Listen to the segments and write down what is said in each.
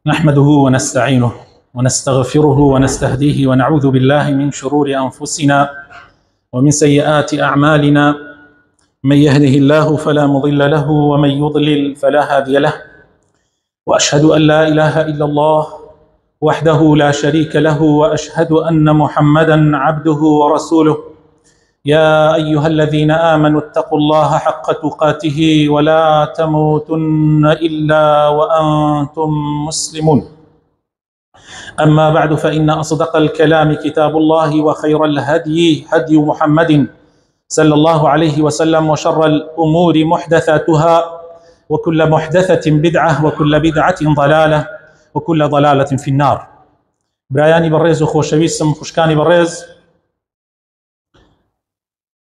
نحمده ونستعينه ونستغفره ونستهديه ونعوذ بالله من شرور أنفسنا ومن سيئات أعمالنا. من يهده الله فلا مضل له ومن يضلل فلا هادي له، وأشهد أن لا إله إلا الله وحده لا شريك له، وأشهد أن محمدا عبده ورسوله. يا أيها الذين آمنوا اتقوا الله حق تقاته ولا تموتن إلا وأنتم مسلمون. أما بعد، فإن أصدق الكلام كتاب الله، وخير الهدي هدي محمد صلى الله عليه وسلم، وشر الأمور محدثاتها، وكل محدثة بدعة، وكل بدعة ضلالة، وكل ضلالة في النار. براياني بريز وخوشويسم خوشكاني بريز،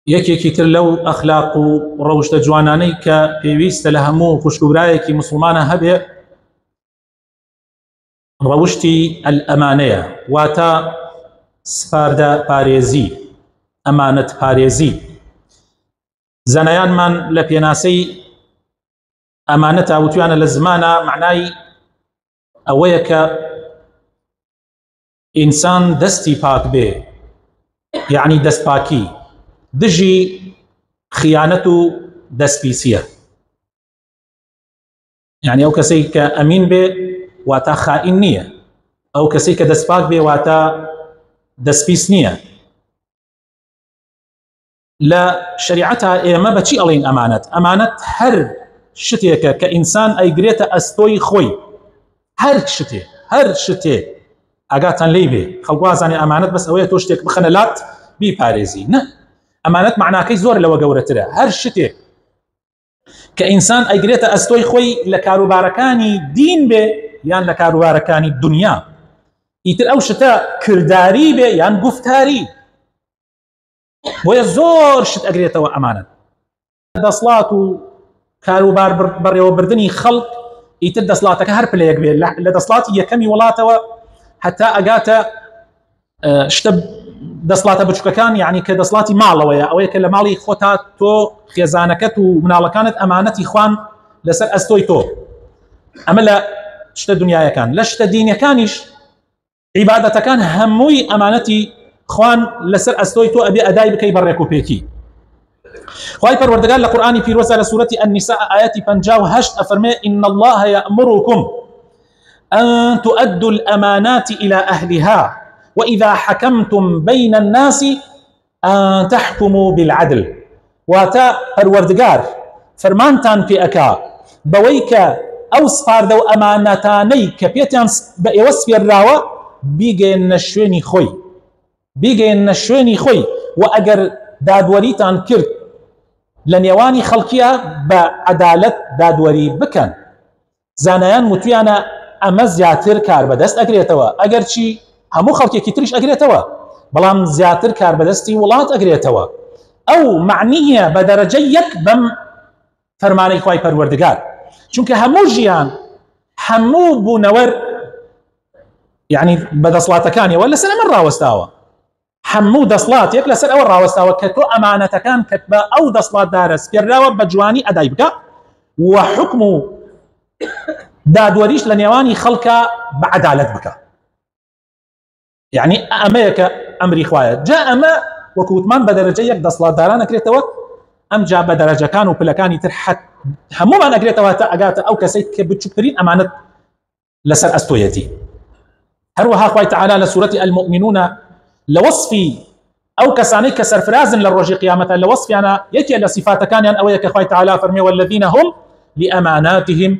یەکێکی تر لەو ئەخلاق و ڕەوشتە جوانانەی کە پێویستە لە هەموو خوشکبرایەکی مسلمانە هەبێ ڕەوشتی ئەلئەمانەیە، واتە سپاردە پارێزی، ئەمانەت پارێزی. زانایانمان لە پێناسەی ئەمانەتە وتویانە لە زمانە معنای ئەوەیە کە ئینسان دەستی پاک بێ، یعنی دەستپاکی، دژی خیانەت و دەستپیسیە. یعنی ئەو کەسەی کە ئەمین بێ واتە خائین نییە، ئەو کەسەی کە دەستپاک بێ واتە دەستپیس نییە. لە شریعەتە ئێمە بەچی ئەڵێن ئەمانەت؟ ئەمانەت هەر شتێکە کە ئینسان ئەیگرێتە ئەستۆی خۆی، هەر شتێ ئاگاتان لێی بێ. خەڵک وازانێ ئەمانەت بەس ئەوەیە تۆ شتێک بخەنە لات بیپارێزی. نە، ئەمانەت معناکەی زۆر لەوە گەورەترە. هەر شتێک کە ئینسان ئەیگرێتە ئەستۆی خۆی لە کاروبارەکانی دین بێ یان لە کاروبارەکانی دنیا، ئیتر ئەو شتە کرداری بێ یان گفتاری، بۆیە زۆر شت ئەگرێتەوە ئەمانەت. دەسڵات و کاروبار بەڕێوەبردنی خەڵک ئیتر دەسڵاتەکە هەر پلەیەک بێ لە دەسڵاتی یەکەمی وڵاتەوە هەتا ئەگاتە شتە دەسڵاتە بچووکەکان، یعنی کە دەسڵاتی ماڵەوەیە، ئەوەیە کە لە ماڵی خۆتا تۆ خێزانەکەت و مناڵەکانت ئەمانەتی خوان لەسەر ئەستۆی تۆ. ئەمە لە شتە دنیایەکان. لە شتە دینیەکانیش عیبادەتەکان هەمووی ئەمانەتی خوان لەسەر ئەستۆی تۆ ئەبێ ئەدای بکەی بەڕێک و پێکی. خوای پەروەردگار لە قورئانی پیرۆزە لە سوورەتی النساء ئاەتی 58 ئەفەرمێ: إن الله يأمركم أن تؤدوا الأمانات إلى أهلها وإذا حكمتم بين الناس أن تحكموا بالعدل. واتا پەروەردگار فەرمانتان پێ ئەکا بەوەی کە ئەو سپاردە و ئەمانەتانەی کە پێتیان بە ئێوە سپێرراوە بیگەێنە شوێنی خۆی، و ئەگەر دادوەریتان کرد لە نێوانی خەڵکیە بە عەدالەت دادوەری بکەن. زانایان وتویانە ئەمە زیاتر کار بەدەست ئەگرێتەوە، ئەگەر چی هەموو خەڵکێکی تریش ئەگرێتەوە، بەڵام زیاتر کار بەدەستی وڵات ئەگرێتەوە. ئەو معنیە بە دەرەجە یەک بەم فەرمانەی خوای پەروەردگار، چونکە هەموو ژیان، هەموو بوونەوەر، یعنی بەدەسڵاتەکانیەوە لەسەر ئەمە ڕاوەستاوە. هەموو دەسڵاتێک لەسەر ئەوە ڕاوەستاوە کە تۆ ئەمانەتەکان کە بە ئەو دەسڵاتدارە سپێرراوە بە جوانی ئەدای بکە، و حکم و دادوەریش لە نێوانی خەڵکە بە عەدالەت بکە. یعنی ئەمەیەکە ئەمری خوایە. جا ئەمە وەکووتمان بە دەرەجە یەک دەسڵاتداران ئەکرێتەوە، ئەم جا بە دەرەجەکان و پلەکانی تر هەمومان ئەگرێتەوە تا ئەگاتە ئەو کەسەی کە بچووکترین ئەمانەت لەسەر ئەستۆیەتی. هەروەها خوای تەعالا لە سوورەتی المؤمنون لە وەصفی ئەو کەسانەی کە سەرفرازن لە ڕۆژی قیامەتە، لە وەصفیانە یەکێ لە صفاتەکانیان ئەوەیە کە خوای تەعالا فەرمێ: والذین هم لأماناتهم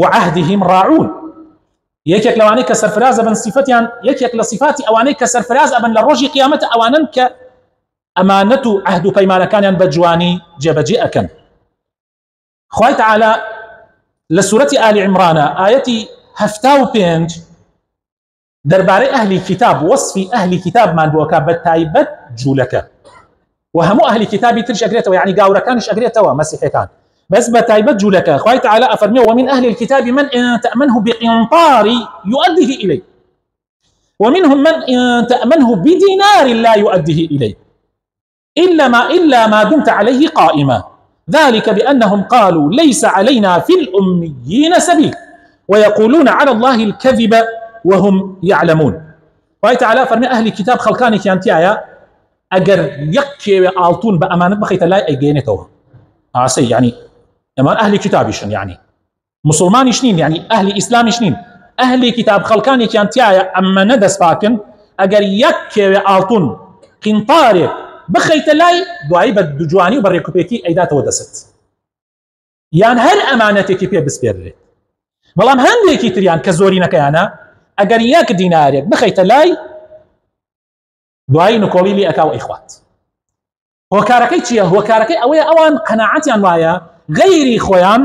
وعهدهم راعون. یەکێک لەوانەی کە سەرفراز ئەبن صفەتیان، یەکێک لە صفاتی ئەوانەی کە سەرفراز ئەبن لە ڕۆژی قیامەتە ئەوانن کە ئەمانەت و عەهد و پەیمانەکانیان بە جوانی جێبەجێ ئەکەن. خوای تەعالا لە سوورەتی ئالی عیمرانە ئاەتی 75 دەربارەی ئەهلی کتاب، وەصفی ئەهلی کتابمان بۆکە بە تایبەت جوولەکە، و هەموو ئەهلی کتابی ترش ئەگرێتەوە، یعنی گاورەکانش ئەگرێتەوە، مەسیحیەکان، بس بتايبت جولك. خوي تعالى أفرميه: ومن أهل الكتاب من إن تأمنه بقنطار يؤديه إليه، ومنهم من إن تأمنه بدينار لا يؤديه إليه إلا ما دمت عليه قائما، ذلك بأنهم قالوا ليس علينا في الأميين سبيل ويقولون على الله الكذب وهم يعلمون. وهي تعالى فرمي أهل كتاب خلقاني كيانتيايا أجر يكي آلتون بأمانة بخيت لا أيجينتوه عسي يعني أمان أهل كتاب يشن يعني مسلمان يشنين يعني أهل إسلام يشنين أهل كتاب خلقاني كيانتيايا أما ندس باكن أجر يكي آلتون قنطاري بخيت لا دعي بدجواني وبريكوبيكي أيدات ودست يعني هل أمانتك بيه بسبيري بەڵام هەندێکی تریان کە زۆری نەکەیانە ئەگەر یەک دینارێک بخەیتە لای دوایی نکۆڵی لێ ئەکا و ئەیخوات. هۆکارەکەی چییە؟ هۆکارەکەی ئەوەیە ئەوان قەناعەتیان وایە غەیری خۆیان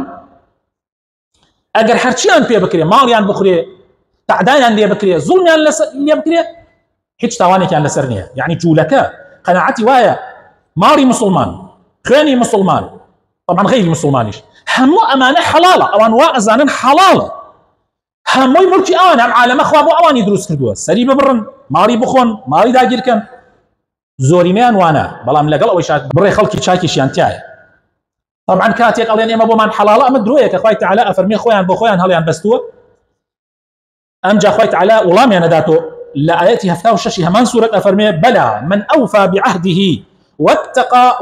ئەگەر هەرچیان پێ بکرێ ماڵیان بخورێ تەعدایان لێ بکرێ زوڵمیان لێ بکرێ هیچ تاوانێکیان لەسەر نییە. یعنی جوولەکە قەناعەتی وایە ماڵی مسلمان خوێنی مسلمان طبعا غەیری مسلمانیش هەموو ئەمانە حەڵاڵە ئەوان وا ئەزانن حەڵاڵە هەمووی مولکی ئەوان ئەم عالەمە خوا بۆ ئەوانی دروست کردووە سەری ببڕن ماڵی بخۆن ماڵی داگیرکەن زۆرینەیان وانە بەڵام لەگەڵ ئەوەی شات بڕێ خەڵکی چاکیشیان تایە. طبعا کاتێک ئەڵێن ئێمە بۆمان حەڵاڵە ئەمە درۆیە کە خوای تەعالا ئەفەرمێ خۆیان بۆ خۆیان هەڵیان بەستووە ئەمجا خوای تەعالا وەڵامیان ئەداتۆ لە ئاەتی 76 هەمان سوورەت ئەفەرمێ بەلا من ئەوفا بعهده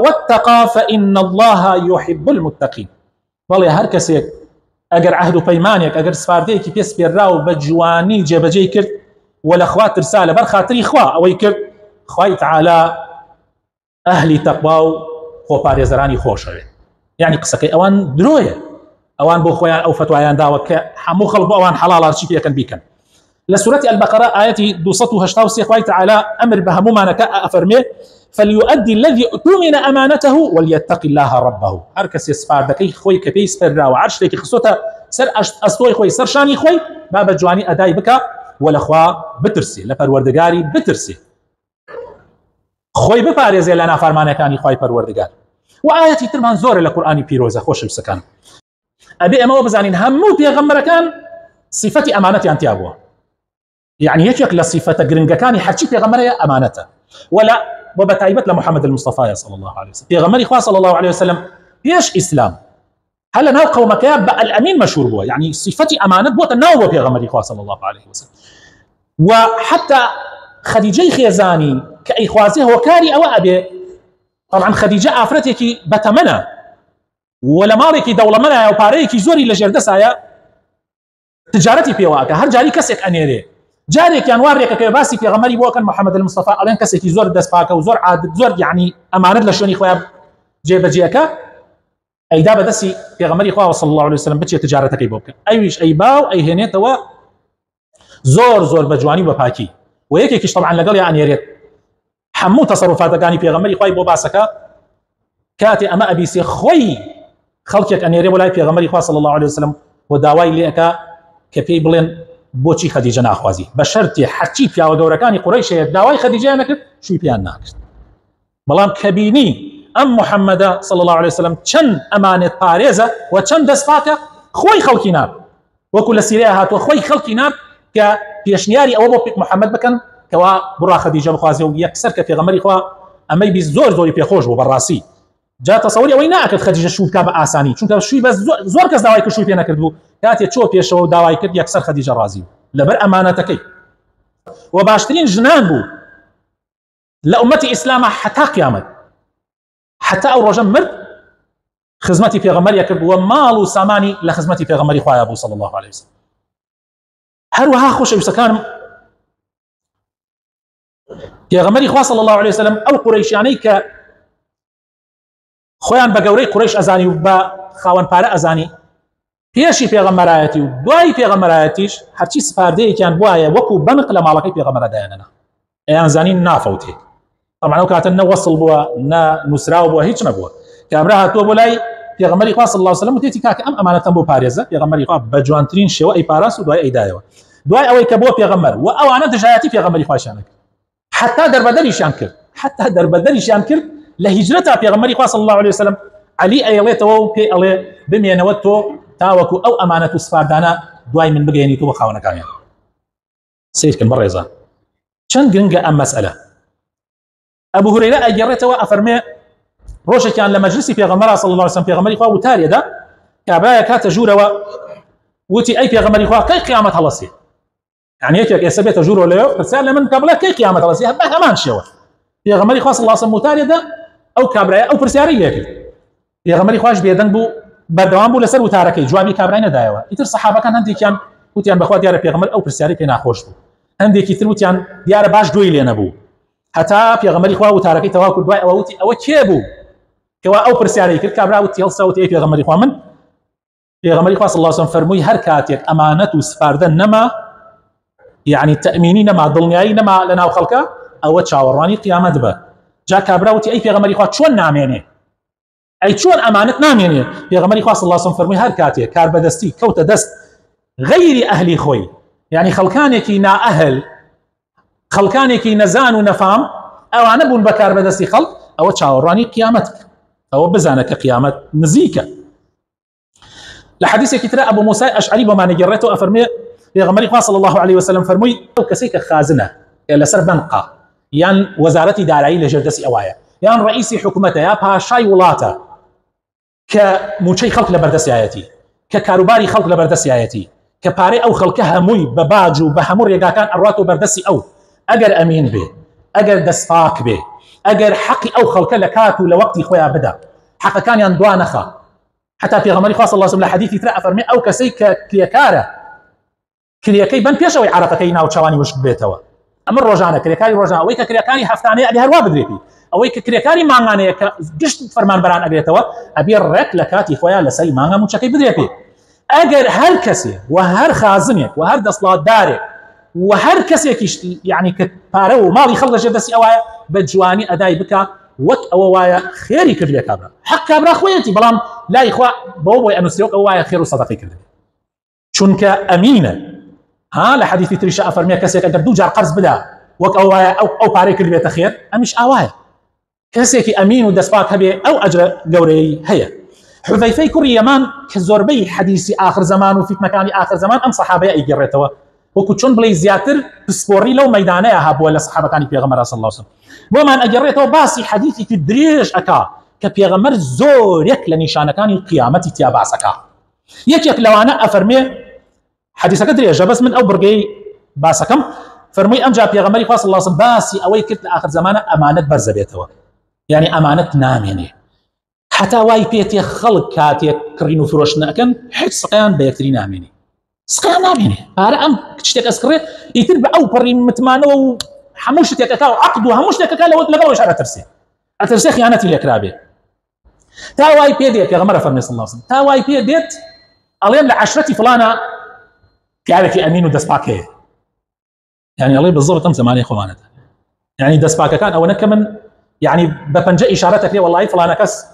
واتقى فإن الله يحب المتقين. بەڵێ هەر کەسێک ئەگەر عهد و پەیمانێک ئەگەر سپاردەیەکی پێ سپێررا و بە جوانی جێبەجێی کرد و لە خوا ترسا لەبەر خاتری خوا ئەوەی کرد خوای تەعالا ئەهلی تەقوا و خۆپارێزەرانی خۆشەوێت. یعنی قسەکەی ئەوان درۆیە ئەوان بۆ خۆیان ئەو فتوایان داوە کە هەموو خەڵک بۆ ئەوان حەڵاڵ هەرچی پێکەن بیکەن. لە سورەتی البەقەرە ئاەتی 283 خوای تەعالا ئەمر بە هەمومانەکە ئەفەرمێ فليؤدي الذي اؤتمن امانته وليتق الله ربه. هر کەسێ سپاردەکەی خۆی کە پێی سپێرراوە هەر شتێکی خستۆتە سەر ئەستۆی خۆی سەر شانی خۆی با بە جوانی ئەدای بکە و لەخوا بترسێ لە پەروەردگاری بترسێ خۆی بپارێزێ لە نافەرمانەکانی خوای پەروەردگار. و ئاەتی ترمان زۆرە لە قورئانی پیرۆزە خۆشەویستەکان ئەبێ ئەمەوە بزانین هەموو پێغەمبەرەکان صفەتی ئەمانەتیان تیا بووە. یعنی یەکێک لە صفەتە گرنگەکانی هەرچی پێغەمبەرەیە ئەمانەتە ولا وبتايبت لمحمد المصطفى صلى الله عليه وسلم بيغمري خوا صلى الله عليه وسلم بيش اسلام هلا ناو قومك بقى الامين مشهور هو يعني صفتي امانه بوت ناو بيغمري خوا صلى الله عليه وسلم. وحتى خديجه خيزاني كاي خوازي هو كاري او ابي طبعا خديجه افرتك بتمنى ولا مالك دوله منا وباريك زوري لجردسايا تجارتي بيواك هر جاري كسك انيري جارێک یان وارێکە کە باسی پێغەمبەری بۆ کەن محەممەد المستەفا ئەڵێن کەسێکی زۆر دەستپاکە و زۆر عادت زۆر یعنی ئەمانەت لە شوێنی خۆیان جێبەجێەکە ئەیدا بەدەستی پێغەمبەری خوا صلی الله عليه وسلم بچێت تجارەتەکەی بۆ بکەن ئەویش ئەی باو ئەیهێنێتەوە زۆر بە جوانی و بە پاکی و یەکێکیش طبعا لەگەڵ یا ئەنێرێت هەموو تەسەڕوفاتەکانی پێغەمبەری خوای بۆ باسەکە کاتێ ئەمە ئەبیسێ خۆی خەڵکێک ئەنێرێ بۆ لای پێغەمبەری خوا صلی الله عليه وسلم و داوای لێ ئەکا کە پێی بڵێن بۆچی خەدیجە ناخوازی بە شەرتی هەرچی پیاوە گەورەکانی قوڕەیشەیە داوای خەدیجەیان نەکرد شووی پێیان ناکرد. بەڵام کە بینی ئەم محەممەدە صلی الله عليه وسلم چەند ئەمانێت پارێزە و چەند دەستپاکە خۆی خەڵکی ناب وەکو لە سیرەیە هاتووە خۆی خەڵکی ناب کە پێشنیاری ئەوە بۆ محەممەد بکەن کەوا بڕا خەدیجە بخوازێ و یەکسەر کە پێغەمبەری خوا ئەمەی بیست زۆری پێخۆش بوو بەڕاستی جا تەسەووری ئەوەی ناکرد خەدیجە شوو بکا بە ئاسانی چونکە شووی بە زۆر کەس داوای کرد شووی پێ نەکرد بوو کاتێ چۆ پێشەوە و داوای کرد یەکسەر خەدیجە ڕازی لەبەر ئەمانەتەکەی و باشترین ژنان بوو لە ئومەتی ئیسلامە حتا قیامەت حتا ئەو ڕۆژە مرد خزمەتی پێغەمبەریە کرد و ماڵ و سامانی لە خزمەتی پێغەمبەری خوایە بوو صلی الله عليه وسلم. هەروەها خۆشەویستەکانم پێغەمبەری خوا صلی الله عليه وسلم ئەو قوڕەیشیانەی کە خۆیان بە گەورەی قوڕەیش ئەزانی و بە خاوەن پارە ئەزانی پێشی پێغەمبەرایەتی و دوای پێغەمبەرایەتیش هەرچی سپاردەیەکیان بوایە وەکو بەنق لە ماڵەکەی پێغەمبەرەدایەنەنا ئەیان زانین نافەوتێ طبعا ئەو کاتە نە وەسڵ بووە نە نووسراوە بووە هیچ نەبووە کابرا هاتووە بۆ لای پێغەمبەری خوا صلی الله عليه وسلم و تێتی کاکە ئەم ئەمانەتەم بۆ پارێزە پێغەمبەری خوا بە جوانترین شێوە ئەی پاراست و دوای ئەیدایەوە دوای ئەوەی کە بۆ پێغەمبەر و ئەوانە دژایەتی پێغەمبەری خواشیان کرد حتا دەربەدەریشیان کرد لە هیجرەتا پێغەمبەری خوا صلی الله عليه وسلم علی ئەیڵێتەوە و پێی ئەڵێ بمێنەوە تۆ تاوەکو ئەو ئەمانەت و سپاردانە دوای من بگەێنیتەوە بە خاوەنەکانیان سیرکن بەڕێزە چەند گرنگە ئەم مەسئلە. ئەبوو هورەیرە ئەگەڕێتەوە ئەفەرمێ ڕۆژێکیان لە مەجلیسی پێغەمبەر صلی الله عليه وسلم پێغەمبەری خوا وتارێدا کابرایە کاتە ژوورەوە وتي أي پێغەمبەری خوا کەی قیامەت هەڵەسێ يعني هيك ئێستا بێتە ژوورۆ لێ پرسیار لە من کابڵێ کەی قیامەت هەڵەسێ هەمان شێوە پێغەمبەری خوا صلی الله علیه وسلم وتارێدا ئەو کابرایە ئەو پرسیارەی لێ کرد پێغەمبەری خوش بێدەنگ بوو بەردەوام بوو لەسەر وتارەکەی جوابی کابرای نەدایەوە ئیتر سەحابەکان هەندێکیان وتیان بەخوا دیارە پێغەمبەر ئەو پرسیارەی پێ ناخۆش بوو هەندێکی تر وتیان دیارە باش دوی لێ نەبوو هەتا پێغەمبەری خوا وتارەکەی تەواو کرد دوای ئەوە وتی ئەوە کێ بوو کەوا ئەو پرسیارەی کرد کابرا وتی هەڵسا وتی ئەی پێغەمبەری خوا من پێغەمبەری خوا صلی الله علیه وسلم فەرمووی هەر کاتێک ئەمانەت و سپاردە نەما يعني تأميني نما دڵنیایی نما لەناو خەڵکە ئەوە چاوەڕوانی قیامەت بە جا کابرا وتی ئەی پێغەمبەری خوا چۆن نامێنێ ئەی چۆن ئەمانەت نامێنێ پێغەمبەری خوا صلی الله علیه وسلم فەرمووی هەر کاتێک کار بەدەستی کەوتە دەست غەیری ئەهلی خۆی يعني خەڵکانێکی نائەهل خەڵکانێکی نەزان و نەفام ئەوانە بوون بە کار بەدەستی خەڵک ئەوە چاوەڕوانی قیامەت ئەوە بزانە کە قیامەت نزیکە لە حەدیثێکی ترە ئەبوو موسای ئەشعەری بۆمان گەڕێتەوە ئەفەرمێ پێغەمبەری خوا صلی الله علیه وسلم فەرمووی ئەو کەسێک کە خازنە لەسەر بەنقە یان وەزارەتی دارایی لەژێر دەستی ئەوایە یان ڕئیسی حکومەتە یا پاشای وڵاتە کە موچەی خەڵک لە بەردەستایەتی کە کاروباری خەڵک لە بەردەستایەتی کە پارەی ئەو خەڵکە هەمووی بە باج و بە هەموو ڕێگاکان ئەڕاتەوە بەردەستی ئەو ئەگەر ئەمین بێ ئەگەر دەستپاک بێ ئەگەر حەقی ئەو خەڵکە لە کات و لە وەقتی خۆیان بدا حەقەکانیان دوا نەخا حتا پێغەمبەری خوا صلی الله علیه وسلم لە حەدیثی تر ئەفەرمێ ئەو کەسەی کە کرێکارە کرێکەی بن پێشەوەی عەرەقەکەی ناوچەوانی وشک بێتەوە ئەمە ڕۆژانە کرێکاری ڕۆژانە ئەوەی کە کرێکاری هەفتانەیە ئەبێ هەروە بدرێتی ئەوەی کە کرێکاری مانگانەیە کە گشت فەرمانبەران ئەگرێتەوە ئەبێ ڕێک لە کاتی خۆیان لەسەری مانگا موچەکەی بدرێتێ ئەگەر هەر کەسێ و هەر خازنێک و هەر دەسڵاتدارێک و هەر کەسێکیش یعنی کە پارە و ماڵی خەڵک لەژێر دەستی ئەوایە بە جوانی ئەدای بکە وەک ئەوە وایە خێری کرد لێ کابرا حەق کابرا خۆیەتی بەڵام لای خوا بەوە بۆی ئەنووسێت ئەوە وایە خێر و سەدەقەی کرد چونکە ئەمینە ها لە حەدیثی تریش ئەفەرمێ کەسێک ئەگەر دوو جار قەرز بدا وەک ئەو وایە ئەو پارەی کرد بێتە خێر ئەمیش ئاوایە کەسێکی ئەمین و دەستپاک هەبێ ئەو ئەجرە گەورەی هەیە حوذەیفەی کوڕی یەمان کە زۆربەی حەدیثی ئاخر زەمان و فیتنەکانی ئاخر زەمان ئەم سەحابەیە ئەیگەڕێتەوە وەکو چۆن بڵێ زیاتر پسپۆڕی لەو مەیدانەیە هەبووە لە سەحابەکانی پێغەمبەر صلی الله علیه وسلم بۆمان ئەگەڕێتەوە باسی حەدیثی درێژ ئەکا کە پێغەمبەر زۆرێک لە نیشانەکانی قیامەتی تیا باس ئەکا یەکێک لەوانە ئەفەرمێ حەدیثەکە درێژە بەس من ئەو بڕگەی باسەکەم فەرمووی ئەمجا پێغەمبەری خوا صلی الله علیه وسلم باسی ئەوەی کرد لە ئاخر زەمانە ئەمانەت بەرزە بێتەوە یعنی ئەمانەت نامێنێ حتا وای پێتێ خەڵک کاتێک کڕین و فرۆشت نەکەن هیچ سقیان بە یەکتری نامێنێ سقیان نامێنێ ئارە ئەم شتێک ئەسکڕێ ئیتر بە ئەو پەڕی متمانەوە و هەموو شتێکەکە و عەقد و هەموو شتێکەکە لەگەڵەوەش ئەترسێ خیانەتی لێکرا بێ تا وای پێ دێت پێغەمبەر فەرمێ صلی الله علیه وسلم تا وای پێ دێت ئەڵێن لە عەشرەتی فڵانە پیاوێکی ئەمین و دەستپاک هەیە يعني الله بالضبط أم زماني خوانته يعني دسباكا كان أو نكمن يعني ببنجة إشارتك لي والله فلان كس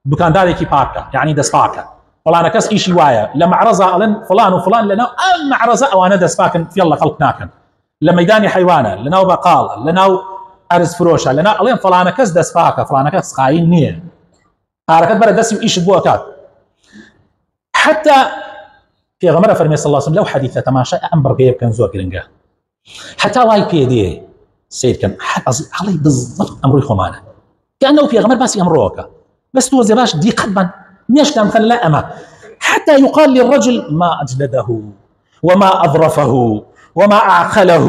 دكان داري باركا يعني دسباكا فلان كس إيشي وايا لما عرضة ألن فلان وفلان لنا أم عرضة أو أنا دسباكن في الله خلق ناكن لميداني حيوانة لنا بقال لنا أرز فروشة لنا ألين فلان كس دسباكا فلان كس خاين نية حركات برا دسي إيش بوكات حتى في غمرة فرمي صلى الله عليه وسلم لو حديثة تماشى أمبر جيب كان زور كرنجا حتى واي بي دي سيد كان علي بالضبط امري خمانه كانه في غمر بس امروكا بس تو زباش دي قدما مش كان خلا اما حتى يقال للرجل ما اجلده وما اظرفه وما اعقله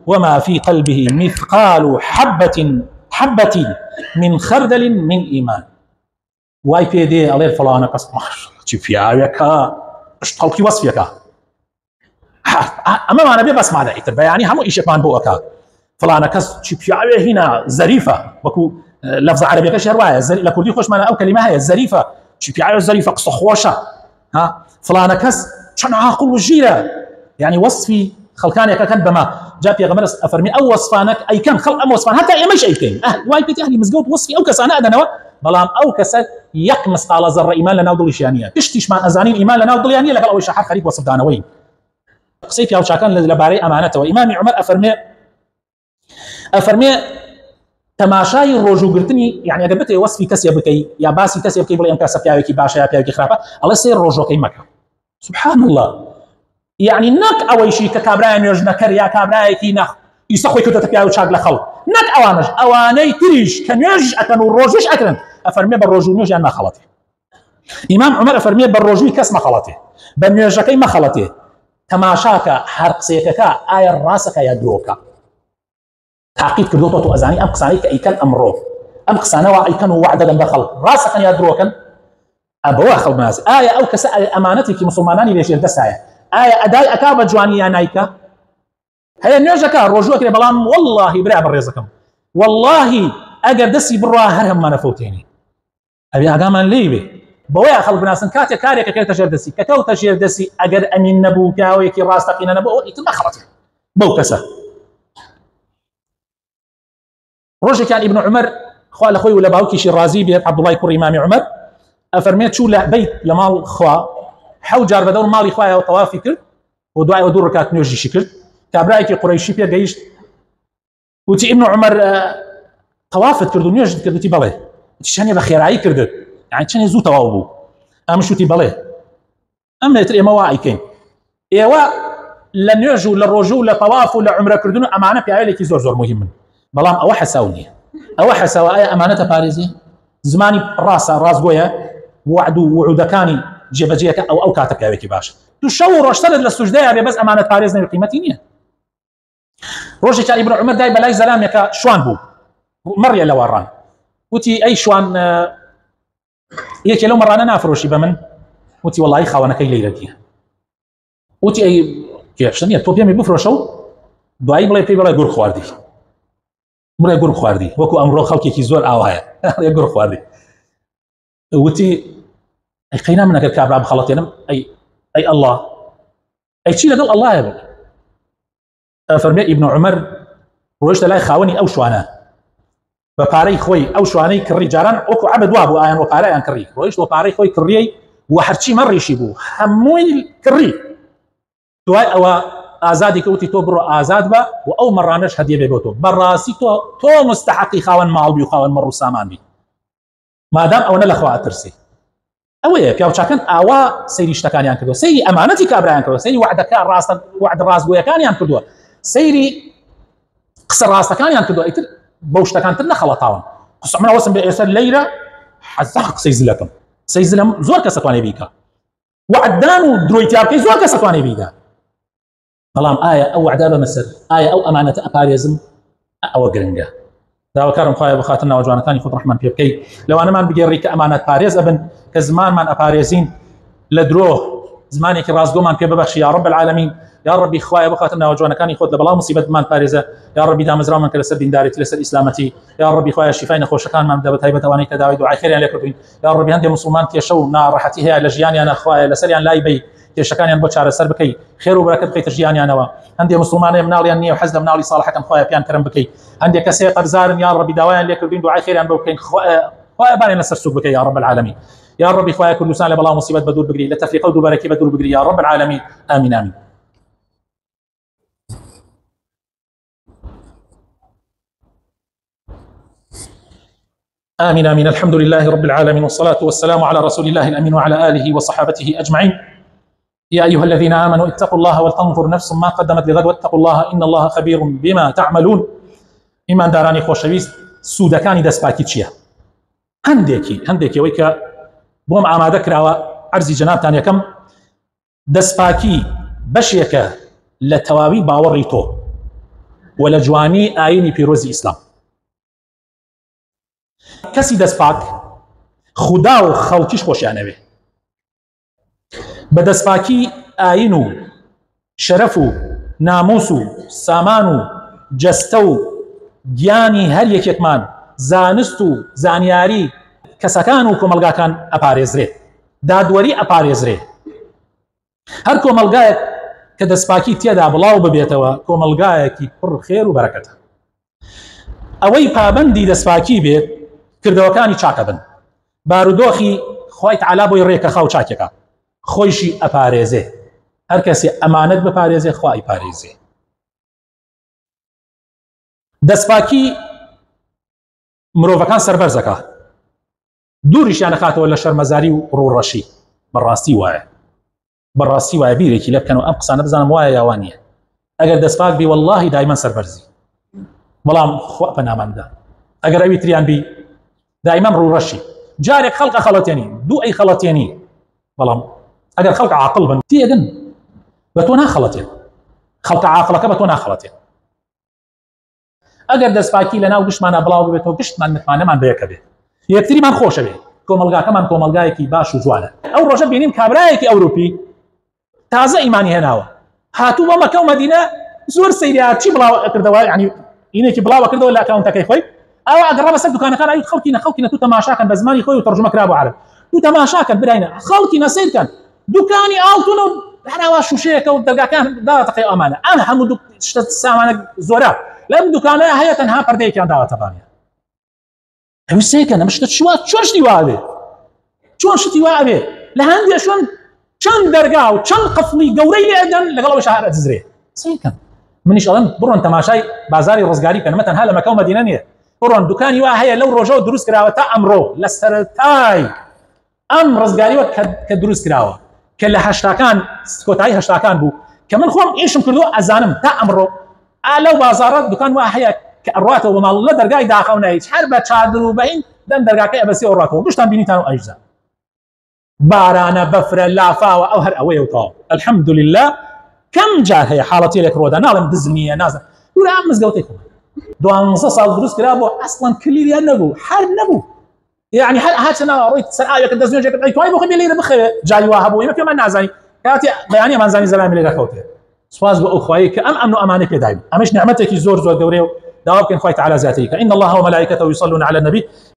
وما في قلبه مثقال حبه من خردل من ايمان واي بي دي عليه فلانه قص ما شاء الله شوف يا ياكا اشتلقي وصفك اما ما نبي بس ماذا يتبع يعني هم ايش كمان بوكا فلان كس شبيعه هنا ظريفه وكو لفظ عربي كش روايه لكل خوش معنا او كلمه هي ظريفه شبيعه ظريفه قصه خوشه ها فلان كس شن عاقل وجيره يعني وصفي خلقانك كان بما جاء في غمرس افرمي او وصفانك اي كان خلق ام وصفان حتى اي مش اي كان واي بيت اهلي مزقوط وصفي او كس انا ادنا بلام او كس يقمص قال ذر ايمان لنا ودل شيانيه تشتيش مان ازانين ايمان لنا ودل يعني لقال او شحر خريب وصف دانوين قصيتي او شاكان لباري امانته وامام عمر افرمي تماشای ڕۆژوگرتنی يعني ئەگەر بتێ وەسفی کەسێ بکەی یا باسی کەسێ بکەی بڵێ ئەم کەسە پیاوێکی باشە یا پیاوێکی خراپە ئەڵێ سێ ڕۆژۆکەی مەکە سبحان الله يعني نەک ئەوەیشی کە کابرایە نوێژنەکەر یا کابرایەکی نەخ ئیسە خۆی کردەتە پیاوی چاک لە خەڵک نەک ئەوانش ئەوانەی تریش کە نوێژ ئەکەن و ڕۆژش ئەکرن ئەفەرمێ بە ڕۆژ و نوێژیان ناخەڵەتێ ئیمام عومەر ئەفەرمێ بە ڕۆژووی کەس مەخەڵەتێ بە نوێژەکەی مەخەڵەتێ تەماشاکە هەر قسەیەکەکە ئایا ڕاستەکە یا درۆکە تاقیت کردوتەوە تۆ ئەزانی ئەم قسانەی کە ئەیکەن ئەمڕۆ ئەم قسانەوە ئەیکەن و وعدە دەن بە خەڵک ڕاستەکەن یا درۆکەن ئەبەوە خەڵک ناز ئایا ئەو کەسە ئەمانەتێکی مسلمانانی لێژێر دەسایە ئایا ئەدای ئەکا بە جوانی یان نایکە هەیە نوێژەکە ڕۆژوەکرێ بەڵام واللهی برا بەڕێزەکەم واللهی ئەگەر دەستی بڕوا هەر هەممانە فەوتێنی ئەبێ ئاگامان لێی بێ بەوەیە خەڵک بناسن کاتێک کارێکە کێتە ژێر دەستی کە کەوتە ژێر دەستی ئەگەر ئەمین نەبوو پیاوەیەکی ڕاستەقینە نەبوو ئیتر مەخەڵەتێ بەو کەسە ڕۆژێکیان ئیبن عومەر خوا لە خۆی و لە باوکیشی ڕازی بێت عەبدوڵای کوڕی ئیمامی عومەر ئەفەرمێت چوو لە بەیت لە ماڵ خوا حەوت جار بەدەور ماڵی خوایەوە تەوافی کرد و دوایەوە دوو ڕکات نوێژیشی کرد کابرایەکی قوڕەیشی پێ گەیشت وتی ئیبن عومەر تەوافت کرد و نوێژت کرد وتی بەڵێ وتی چەندێ بە خێرایی کردت یعنی چەندێ زوو تەواو بوو ئەمش وتی بەڵێ ئەم لێتر ئێمە وا ئەیکەین ئێوە لە نوێژ و لە ڕۆژوو و لە تەواف و لە عومرەکردن و ئەمانە پیاوێکی زۆر زۆر مهمن بەڵام ئەوە حەساو نییە ئەوە حەساوە ئایا ئەمانەتە پارێزی زمانی ڕاستە ڕاستگۆیە وعد و وعودەکانی جێبەجێەکە ئەو کاتە پیاوێکی باشە تو شەو و ڕۆژتەرت لە سوژدەیە بێ بەس ئەمانەت پارێز نەوێ قیمەتی نییە ڕۆژێکیان ئیبن عومەر دای بەلای زەلامێکە شوان بوو مەڕیە لە وەڕان وتی ئەی شوان یەکێ لەو مەڕانە نافرۆشی بە من وتی وەڵڵی خاوەنەکەی لەیرەکیە وتی ئەی کێشە نییە تۆ پێمی بفرۆشە و دوایی بڵێ پێی بڵێ گوڕ خواردی بڵێ گوڕ خواردی وەکو ئەمڕۆ خەڵکێکی زۆر ئاوایە گوڕ خواردی وتی ئەی قەینا من ئەگەر کابرا بخەڵەتێنم ئەی ئەڵڵا ئەی چی لەگەڵ ئەڵڵایە بێت فەرمێ ئیبن عومەر ڕۆیشتە لای خاوەنی ئەو شوانە بە پارەی خۆی ئەو شوانەی کڕی جاران وەکو عەبد وا بوو ئایان وە پارەیان کڕی ڕۆیشت وە پارەی خۆی کڕیەی و هەرچی مەڕیشی بوو هەمووی کڕی دوای ئەوە ئازادی کەوتی تۆ بڕۆ ئازاد بە و ئەو مەڕانەش هەدیە بێ بۆ تۆ بەڕاستی تۆ مستحقی خاوەن ماڵ بی و خاوەن مەڕ و سامان بی مادام ئەوەنە لەخوا ئەترسی ئەوەیە پیاوچاکەن ئاوا سەیری شتەکانیان کردووە سەیری ئەمانەتی کابرایان کردووە سەیری وعدەکە ڕاستە وعد ڕاستگۆیەکانیان کردووە سەیری قسە ڕاستەکانیان کردووە ئیتر بەو شتەکانتر نەخەڵەتاون قسە من ئەوەسم بە ئێستا لەیرە حەزاق قسەی زلەکەم قسەی زلم زۆر کەس ئەتوانێ بیکە وعددان و درۆی تیاکەی زۆر کەس ئەتوانێ بیدا بەڵام ئایا ئەو وعدا بەمەسەر ئایا ئەو ئەمانەتە ئەپارێزم ئەوە گرنگە داواکارم خوایە بەخاتر ناوەجوانەکانی خۆت ڕەحمان پێ بکەی لەوانەمان بگێڕی کە ئەمانەت پارێز ئەبن کە زمانمان ئەپارێزین لە درۆ زمانێکی ڕاستگۆمان پێ ببەخشی یا رب العالمین یا ربی خوایە بەخاتر ناوەجوانەکانی خۆت لە بەڵاو مصیبەتمان پارێزە یا ربی دامەزراومان کە لەسەر دینداریەتی لەسەر ئیسلامەتی یا ربی خوایە شیفای نەخۆشەکانمان بدە بە تایبەتەوانەی کە داوای دوعای خێریان لێ کردوین یا ربی هەندێک موسڵمان کێشە و ناڕەحەتی هەیە لە ژیانیانە خوایە لەسەریان لای بەی کێشەکانیان بۆ چارەسەر بکەی خێر و بەرەکەت بکەیتە ژیانیانەوە هەندێک موسڵمانەیە مناڵیان نییە و حەز لە مناڵی ساڵحەکەن خوایە پیان کەرم بکەی هەندێک کەسێ قەرزارن یا ربی داوایان لێ کردوین دوعای خێریان بۆ بکەین خوایە بارێنە سەر سووک بکەی یا رب العالمین يا ربي خويا كل سنة بلا مصيبة بدور بقري لا تفريق ودور بركة بدور بقري يا رب العالمين آمين آمين آمين آمين الحمد لله رب العالمين والصلاة والسلام على رسول الله الأمين وعلى آله وصحابته أجمعين يا أيها الذين آمنوا اتقوا الله ولتنظر نفس ما قدمت لغد واتقوا الله إن الله خبير بما تعملون إيمان داراني خوشويست سودكاني دسباكي تشيا هندێکی ئەوەی کە بۆم ئامادە کراوە عەرزی جەنابتان یەکەم دەستپاکی بەشێکە لە تەواوی باوەڕی تۆ و لە جوانی ئاینی پیرۆزی ئیسلام کەسی دەستپاک خودا و خەڵکیش خۆشیانەوێ بە دەستپاکی ئاین و شەرەف و ناموس و سامان و جەستە و گیانی هەر یەکێکمان زانست و زانیاری کەسەکان و کۆمەلگاکان ئەپارێزرێ دادوەری ئەپارێزرێ هەر کۆمەلگایەک کە دەستپاکی تێدا بڵاو ببێتەوە کۆمەلگایەکی پڕ خێر و بەرەکەتە ئەوەی پابەندی دەستپاکی بێت کردەوەکانی چاکە بن بارودۆخی خوای تەعالا بۆی ڕێکە خاو چاکێکە خۆیشی ئەپارێزێ هەر کەسێ ئەمانەت بپارێزێ خوای پارێزێ دەستپاکی مرۆڤەکان سەربەرزەکە دووریشیان نەخاتەوە لە شەرمەزاری و ڕوڕەشی بەڕاستی وایە بیرێکی لێ بکەن و ئەم قسانە بزانم وایە یاوان نییە ئەگەر دەستپاک بی واللهی دایمەن سەربەرزی بەڵام خوا پەناماندا ئەگەر ئەوی تریان بی دایمەن ڕوڕەشی جارێک خەڵقە خەڵەتێنی دوو ئەی خەڵەتێنی بەڵام ئەگەر خەڵک عاقڵ بن تێگەن بە تۆ ناخەڵەتێن خەڵکە عاقڵەکە بە تۆ ناخەڵەتێن ئەگەر دەستپاکی لە ناو گشتمانە بڵاو بێتەوە گشتمان متمانەمان بەیەکە بێت یەکتریمان خۆشە بێت کۆمەلگاکەمان کۆمەلگایەکی باش و جوانە ئەو ڕۆژە بینیم کابرایەکی ئەوروپی تازە ئیمانی هێناوە هاتوو بۆ مەکە و مەدینە زۆر سەیریا چی بڵاو کردەوە ینی ئینێکی بڵاوە کردەوە لە ئەکاونتەکەی خۆی ئەوە ئەگەڕا بەسەر دوکانەکان ئەوی خەڵکی نەتوو تەماشاکەن بە زمانی خۆی و تەرجمە کرا بۆ عەرەب تو تەماشاکەن براینە خەڵکی نەسیرکەن دوکانی ئاڵتون و هەراوا شوشەیەکە و دەرگاکان داوەتەقی ئەمانە ئەم هەموو شتە سامانە زۆرە لەم دوکانەیە هەیە تەنها پەردەیەکیان داوەتەبانە هەویستەیەکەن ئەم شتە چۆن شتی وا بێ چۆن شتی وا بێ لە هەندێک شوێن چەند دەرگا و چەند قفڵی گەورەی لێدەن لەگەڵەوە شەهر ئەدزرێ سیکەن منیش ئەڵێم بڕۆن تەماشای بازاری ڕزگاری کەن مە تەنها لە مەکە و مەدینە نییە بڕۆن دوکانی وا هەیە لەو ڕۆژەوە دروست کراوە تا ئەمڕۆ لە سەرەتای ئەم ڕزگاریوە کە دروست کراوە کە لە هەشتاکان کۆتایی هەشتاکان بوو کە من خۆم ئیشم کردووە ئەزانم تا ئەمڕۆ لەو بازارە دوکان وا هەیە کە ئەڕاتەوە بە ماڵ لە دەرگای داخەو نایت هەر بە چادر و بەین دەم دەرگاکەی ئەبەسی ئەوڕاتەوە گشتان بینیتان و ئەیژزان بارانە بەفرە لافاوە ئەو هەر ئەوەیە تەواو الحەمدولله کەم جار هەیە حاڵەتی لێک ڕۆدا ناڵێم دز نییە نازانم دوورە ئەم مزگەوتەی خۆ 12 ساڵ دروست کرا بۆ ئەسڵەن کلیریان نەبوو هەر نەبوو يعني هاتنا رويت سرعه كده زنجه كده توي بو خمي لي بخير جاي وهبو يمكن ما نازاني كاتي يعني ما نزاني زلامي لي خوته سواز بو اخوي كام امن امانك دايم امش نعمتك زور زور دوري داوبكن خوي تعالى ذاتيك ان الله وملائكته يصلون على النبي